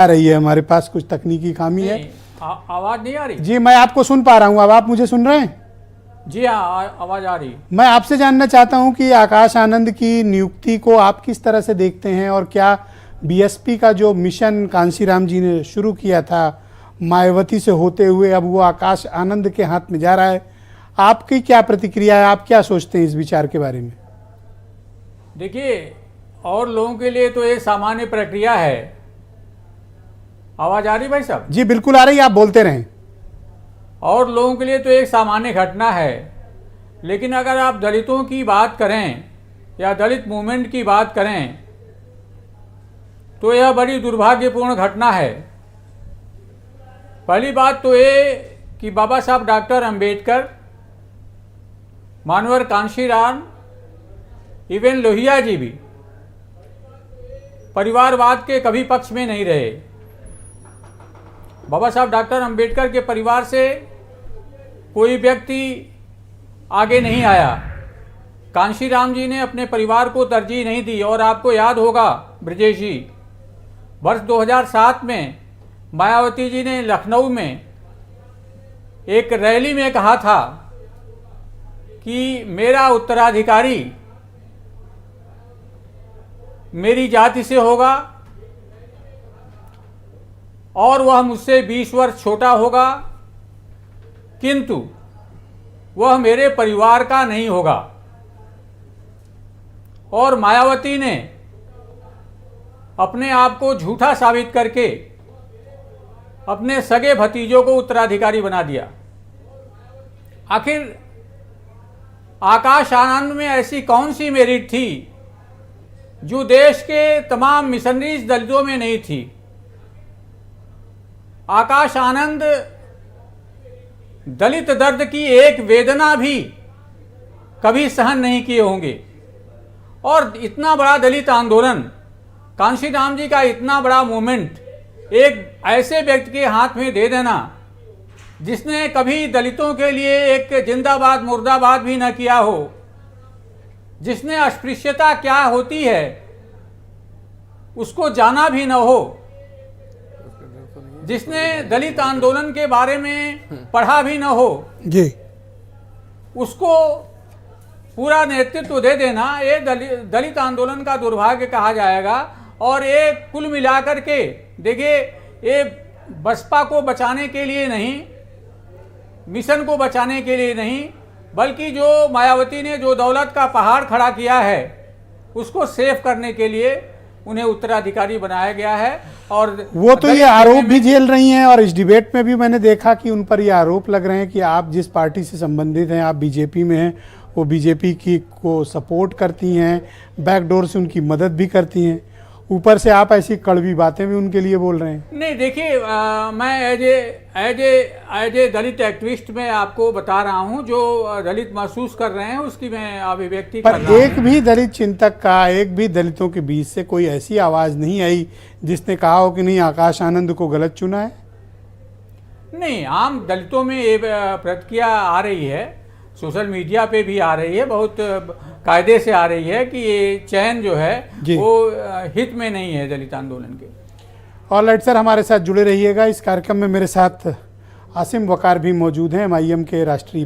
आ रही है, हमारे पास कुछ तकनीकी खामी है। आवाज नहीं आ रही? जी मैं आपको सुन पा रहा हूँ, अब आप मुझे सुन रहे हैं? जी हाँ, आवाज आ रही। मैं आपसे जानना चाहता हूँ कि आकाश आनंद की नियुक्ति को आप किस तरह से देखते हैं, और क्या बीएसपी का जो मिशन कांशीराम जी ने शुरू किया था मायावती से होते हुए, अब वो आकाश आनंद के हाथ में जा रहा है, आपकी क्या प्रतिक्रिया है, आप क्या सोचते हैं इस विचार के बारे में? देखिए, और लोगों के लिए तो ये सामान्य प्रक्रिया है। आवाज आ रही भाई साहब? जी बिल्कुल आ रही है, आप बोलते रहें। और लोगों के लिए तो एक सामान्य घटना है, लेकिन अगर आप दलितों की बात करें या दलित मूवमेंट की बात करें तो यह बड़ी दुर्भाग्यपूर्ण घटना है। पहली बात तो ये कि बाबा साहब डॉक्टर अंबेडकर, मानवर कांशीराम, इवन लोहिया जी भी परिवारवाद के कभी पक्ष में नहीं रहे। बाबा साहब डॉक्टर अंबेडकर के परिवार से कोई व्यक्ति आगे नहीं आया। कांशीराम जी ने अपने परिवार को तरजीह नहीं दी। और आपको याद होगा ब्रजेश जी, वर्ष 2007 में मायावती जी ने लखनऊ में एक रैली में कहा था कि मेरा उत्तराधिकारी मेरी जाति से होगा और वह मुझसे 20 वर्ष छोटा होगा, किंतु वह मेरे परिवार का नहीं होगा। और मायावती ने अपने आप को झूठा साबित करके अपने सगे भतीजों को उत्तराधिकारी बना दिया। आखिर आकाश आनंद में ऐसी कौन सी मेरिट थी जो देश के तमाम मिशनरीज दलितों में नहीं थी? आकाश आनंद दलित दर्द की एक वेदना भी कभी सहन नहीं किए होंगे। और इतना बड़ा दलित आंदोलन, कांशीराम जी का इतना बड़ा मूवमेंट एक ऐसे व्यक्ति के हाथ में दे देना जिसने कभी दलितों के लिए एक जिंदाबाद मुर्दाबाद भी न किया हो, जिसने अस्पृश्यता क्या होती है उसको जाना भी न हो, जिसने दलित आंदोलन के बारे में पढ़ा भी न हो जी, उसको पूरा नेतृत्व दे देना, ये दलित आंदोलन का दुर्भाग्य कहा जाएगा। और ये कुल मिलाकर के देखिए, ये बसपा को बचाने के लिए नहीं, मिशन को बचाने के लिए नहीं, बल्कि जो मायावती ने जो दौलत का पहाड़ खड़ा किया है उसको सेव करने के लिए उन्हें उत्तराधिकारी बनाया गया है। और वो तो ये आरोप भी झेल रही हैं, और इस डिबेट में भी मैंने देखा कि उन पर ये आरोप लग रहे हैं कि आप जिस पार्टी से संबंधित हैं, आप बीजेपी में हैं, वो बीजेपी की को सपोर्ट करती हैं, बैकडोर से उनकी मदद भी करती हैं, ऊपर से आप ऐसी कड़वी बातें भी उनके लिए बोल रहे हैं। नहीं देखिए, मैं एज ए दलित एक्टिविस्ट में आपको बता रहा हूं, जो दलित महसूस कर रहे हैं उसकी मैं अभिव्यक्ति कर रहा हूं। एक भी दलित चिंतक का, एक भी दलितों के बीच से कोई ऐसी आवाज नहीं आई जिसने कहा हो कि नहीं आकाश आनंद को गलत चुना है? नहीं, आम दलितों में ये प्रतिक्रिया आ रही है, सोशल मीडिया पे भी आ रही है, बहुत कायदे से आ रही है कि ये चयन जो है वो हित में नहीं है दलित आंदोलन के। ऑलराइट सर, हमारे साथ जुड़े रहिएगा। इस कार्यक्रम में मेरे साथ आसिम वकार भी मौजूद हैं, MIM के राष्ट्रीय